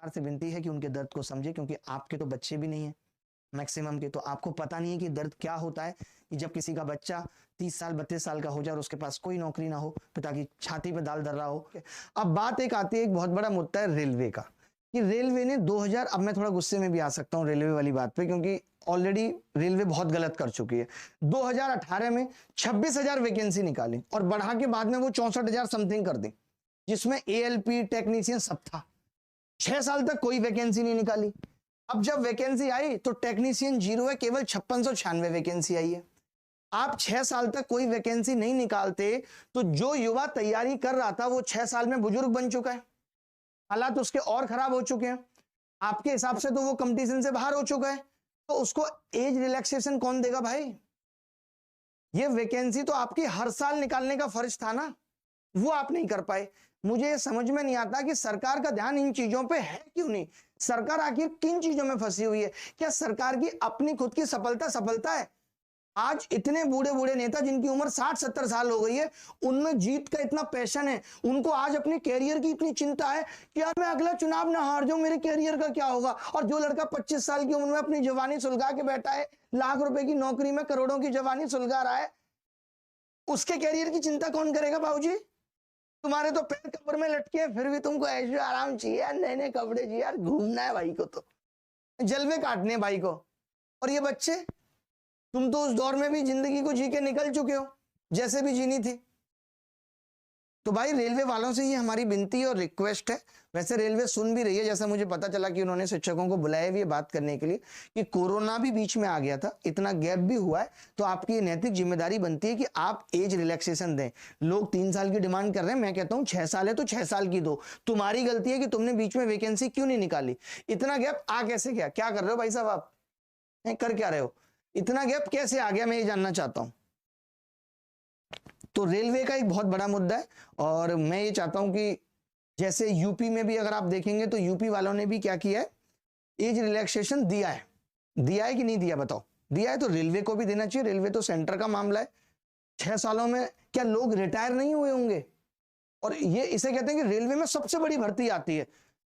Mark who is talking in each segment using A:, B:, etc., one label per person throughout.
A: सरकार से विनती है कि उनके दर्द को समझे, क्योंकि आपके तो बच्चे भी नहीं है मैक्सिमम के, तो आपको पता नहीं है कि दर्द क्या होता है कि जब किसी का बच्चा 30 साल 32 साल का हो जाए और उसके पास कोई नौकरी ना हो, पिता की छाती पे दाल धर रहा हो। अब बात एक आती है, एक बहुत बड़ा मुद्दा है रेलवे का, कि रेलवे ने 2000, अब मैं थोड़ा गुस्से में भी आ सकता हूं रेलवे वाली बात पे, क्योंकि ऑलरेडी रेलवे बहुत गलत कर चुकी है। 2018 में 26,000 वैकेंसी निकाली और बढ़ा के बाद में वो 64,000 समथिंग कर दी, जिसमें ALP टेक्नीशियन सब था। 6 साल तक कोई वैकेंसी नहीं निकाली। अब जब वैकेंसी आई तो टेक्नीशियन 0 है, केवल 5696 वैकेंसी आई है। आप 6 साल तक कोई वैकेंसी नहीं निकालते तो जो युवा तैयारी कर रहा था वो 6 साल में बुजुर्ग बन चुका है, हालात उसके और खराब हो चुके हैं। आपके हिसाब से तो वो कंपटीशन से बाहर हो चुका है, तो उसको एज रिलैक्सेशन कौन देगा भाई? ये वैकेंसी तो आपकी हर साल निकालने का फर्ज था ना, वो आप नहीं कर पाए। मुझे ये समझ में नहीं आता कि सरकार का ध्यान इन चीजों पे है क्यों नहीं। सरकार आखिर किन चीजों में फंसी हुई है? क्या सरकार की अपनी खुद की सफलता है? आज इतने बूढ़े बूढ़े नेता जिनकी उम्र 60-70 साल हो गई है, उनमें जीत का इतना पैशन है, उनको आज अपने कैरियर की इतनी चिंता है कि यार मैं अगला चुनाव ना हार जाऊं, मेरे कैरियर का क्या होगा। और जो लड़का 25 साल की उम्र में अपनी जवानी सुलगा के बैठा है, लाख रुपए की नौकरी में करोड़ों की जवानी सुलगा रहा है, उसके कैरियर की चिंता कौन करेगा? बाबूजी, तुम्हारे तो पैर कब्र में लटके हैं, फिर भी तुमको ऐशो आराम चाहिए, नए नए कपड़े चाहिए, यार घूमना है भाई को, तो जलवे काटने भाई को। और ये बच्चे, तुम तो उस दौर में भी जिंदगी को जी के निकल चुके हो जैसे भी जीनी थी। तो भाई रेलवे वालों से ये हमारी विनती और रिक्वेस्ट है। वैसे रेलवे सुन भी रही है, जैसा मुझे पता चला कि उन्होंने शिक्षकों को बुलाया भी है बात करने के लिए, कि कोरोना भी बीच में आ गया था, इतना गैप भी हुआ है, तो आपकी ये नैतिक जिम्मेदारी बनती है कि आप एज रिलैक्सेशन दें। लोग 3 साल की डिमांड कर रहे हैं, मैं कहता हूं 6 साल है तो 6 साल की दो। तुम्हारी गलती है कि तुमने बीच में वैकेंसी क्यों नहीं निकाली। इतना गैप आ कैसे गया? क्या कर रहे हो भाई साहब, आप कर क्या रहे हो? इतना गैप कैसे आ गया, मैं ये जानना चाहता हूं। तो रेलवे का एक बहुत बड़ा मुद्दा है, और मैं ये चाहता हूं कि जैसे यूपी में भी अगर आप देखेंगे तो यूपी वालों ने भी क्या किया है, एज रिलैक्सेशन दिया है। दिया है कि नहीं दिया बताओ? दिया है, तो रेलवे को भी देना चाहिए। रेलवे तो सेंटर का मामला है। 6 सालों में क्या लोग रिटायर नहीं हुए होंगे? और ये इसे कहते हैं कि रेलवे में सबसे बड़ी भर्ती आती है।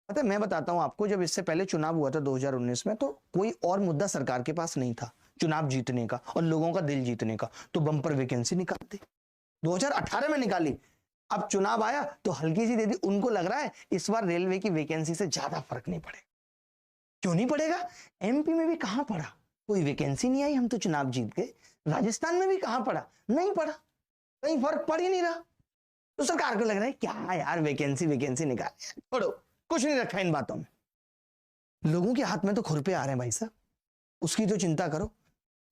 A: पता है, मैं बताता हूं आपको, जब इससे पहले चुनाव हुआ था 2019 में, तो कोई और मुद्दा सरकार के पास नहीं था चुनाव जीतने का और लोगों का दिल जीतने का, तो बम्पर वैकेंसी निकालते। 2018 में निकाली, अब चुनाव आया तो हल्की सी दे दी। उनको लग रहा है इस बार रेलवे की वैकेंसी से ज्यादा फर्क नहीं पड़ेगा। क्यों नहीं पड़ेगा? MP में भी कहां पड़ा, कोई वैकेंसी नहीं आई, हम तो चुनाव जीत गए। राजस्थान में भी कहां पड़ा, नहीं पड़ा, कहीं फर्क पड़ ही नहीं रहा। तो सरकार को लग रहा है क्या यार वैकेंसी निकाल, छोड़ो, कुछ नहीं रखा इन बातों में। लोगों के हाथ में तो खुरपे आ रहे हैं भाई साहब, उसकी तो चिंता करो।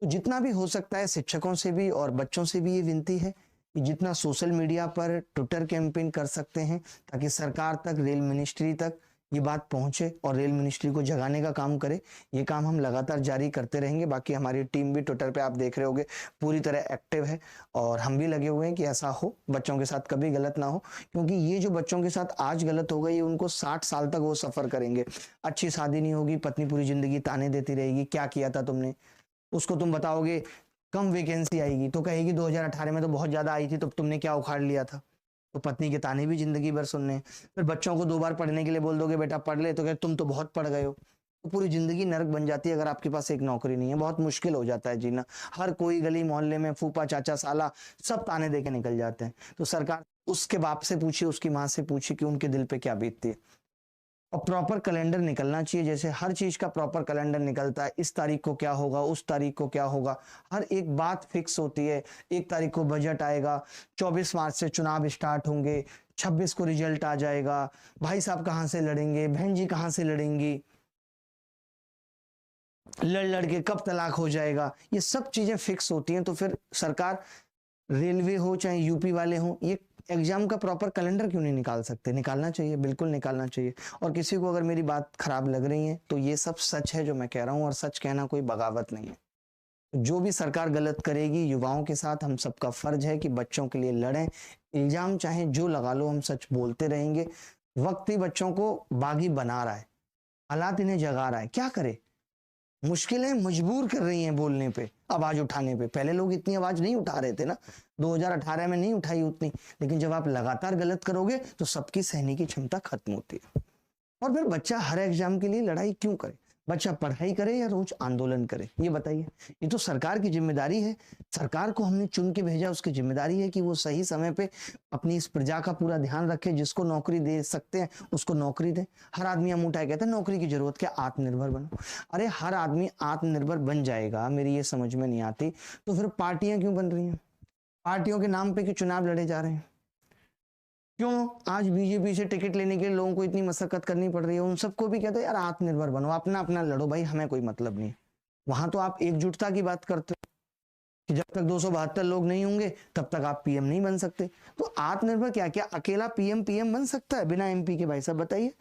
A: तो जितना भी हो सकता है शिक्षकों से भी और बच्चों से भी ये विनती है कि जितना सोशल मीडिया पर ट्विटर कैंपेन कर सकते हैं, ताकि सरकार तक, रेल मिनिस्ट्री तक ये बात पहुंचे और रेल मिनिस्ट्री को जगाने का काम करे। ये काम हम लगातार जारी करते रहेंगे। बाकी हमारी टीम भी ट्विटर पे आप देख रहे होंगे पूरी तरह एक्टिव है, और हम भी लगे हुए हैं कि ऐसा हो, बच्चों के साथ कभी गलत ना हो। क्योंकि ये जो बच्चों के साथ आज गलत हो गई, उनको 60 साल तक वो सफर करेंगे। अच्छी शादी नहीं होगी, पत्नी पूरी जिंदगी ताने देती रहेगी, क्या किया था तुमने। उसको तुम बताओगे कम वैकेंसी आएगी तो कहेगी 2018 में तो बहुत ज्यादा आई थी, तो तुमने क्या उखाड़ लिया था। तो पत्नी के ताने भी जिंदगी भर सुनने। फिर बच्चों को 2 बार पढ़ने के लिए बोल दोगे बेटा पढ़ ले, तो कहे तुम तो बहुत पढ़ गए हो। तो पूरी जिंदगी नरक बन जाती है अगर आपके पास एक नौकरी नहीं है। बहुत मुश्किल हो जाता है जीना। हर कोई गली मोहल्ले में फूफा चाचा साला सब ताने दे के निकल जाते हैं। तो सरकार उसके बाप से पूछे, उसकी माँ से पूछे कि उनके दिल पे क्या बीतती है। और प्रॉपर कैलेंडर निकलना चाहिए, जैसे हर चीज का प्रॉपर कैलेंडर निकलता है। इस तारीख को क्या होगा, उस तारीख को क्या होगा, हर एक बात फिक्स होती है। 1 तारीख को बजट आएगा, 24 मार्च से चुनाव स्टार्ट होंगे, 26 को रिजल्ट आ जाएगा, भाई साहब कहां से लड़ेंगे, बहन जी कहां से लड़ेंगी, लड़ के कब तलाक हो जाएगा, ये सब चीजें फिक्स होती हैं। तो फिर सरकार, रेलवे हो चाहे यूपी वाले हो, ये एग्जाम का प्रॉपर कैलेंडर क्यों नहीं निकाल सकते? निकालना चाहिए, बिल्कुल निकालना चाहिए। और किसी को अगर मेरी बात खराब लग रही है तो ये सब सच है जो मैं कह रहा हूं, और सच कहना कोई बगावत नहीं है। जो भी सरकार गलत करेगी, युवाओं के साथ हम सबका फर्ज है कि बच्चों के लिए लड़ें। इल्जाम चाहे जो लगा लो, हम सच बोलते रहेंगे। वक्त ही बच्चों को बागी बना रहा है, हालात इन्हें जगा रहा है, क्या करे। मुश्किलें मजबूर कर रही हैं बोलने पे, आवाज उठाने पे। पहले लोग इतनी आवाज नहीं उठा रहे थे ना, 2018 में नहीं उठाई उतनी। लेकिन जब आप लगातार गलत करोगे तो सबकी सहने की क्षमता खत्म होती है। और फिर बच्चा हर एग्जाम के लिए लड़ाई क्यों करे? बच्चा पढ़ाई करे या रोज आंदोलन करे, ये बताइए। ये तो सरकार की जिम्मेदारी है। सरकार को हमने चुन के भेजा, उसकी जिम्मेदारी है कि वो सही समय पे अपनी इस प्रजा का पूरा ध्यान रखे। जिसको नौकरी दे सकते हैं उसको नौकरी दे। हर आदमी हम उठाए कहते हैं नौकरी की जरूरत क्या, आत्मनिर्भर बनो। अरे हर आदमी आत्मनिर्भर बन जाएगा, मेरी ये समझ में नहीं आती। तो फिर पार्टियां क्यों बन रही हैं? पार्टियों के नाम पे क्यों चुनाव लड़े जा रहे हैं? क्यों आज बीजेपी से टिकट लेने के लिए लोगों को इतनी मशक्कत करनी पड़ रही है? उन सबको भी कहते हैं यार आत्मनिर्भर बनो, अपना अपना लड़ो भाई, हमें कोई मतलब नहीं। वहां तो आप एकजुटता की बात करते हो कि जब तक 272 लोग नहीं होंगे तब तक आप पीएम नहीं बन सकते। तो आत्मनिर्भर क्या, क्या अकेला पीएम पीएम बन सकता है बिना एमपी के? भाई साहब बताइए।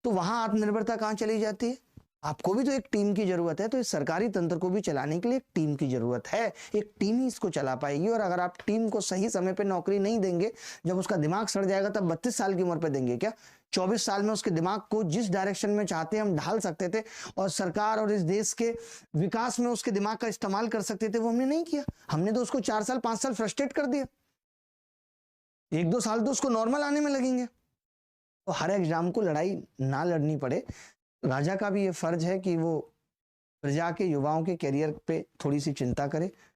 A: तो वहां आत्मनिर्भरता कहां चली जाती है? आपको भी तो एक टीम की जरूरत है। तो इस सरकारी तंत्र को भी चलाने के लिए एक टीम की जरूरत है। एक टीम ही इसको चला पाएगी। और अगर आप टीम को सही समय पे नौकरी नहीं देंगे, जब उसका दिमाग सड़ जाएगा तब 32 साल की उम्र पे देंगे क्या? 24 साल में उसके दिमाग को जिस डायरेक्शन में चाहते हम ढाल सकते थे और सरकार और इस देश के विकास में उसके दिमाग का इस्तेमाल कर सकते थे, वो हमने नहीं किया। हमने तो उसको 4 साल 5 साल फ्रस्ट्रेट कर दिया। 1-2 साल तो उसको नॉर्मल आने में लगेंगे। तो हर एग्जाम को लड़ाई ना लड़नी पड़े। राजा का भी ये फर्ज है कि वो प्रजा के युवाओं के करियर पे थोड़ी सी चिंता करे।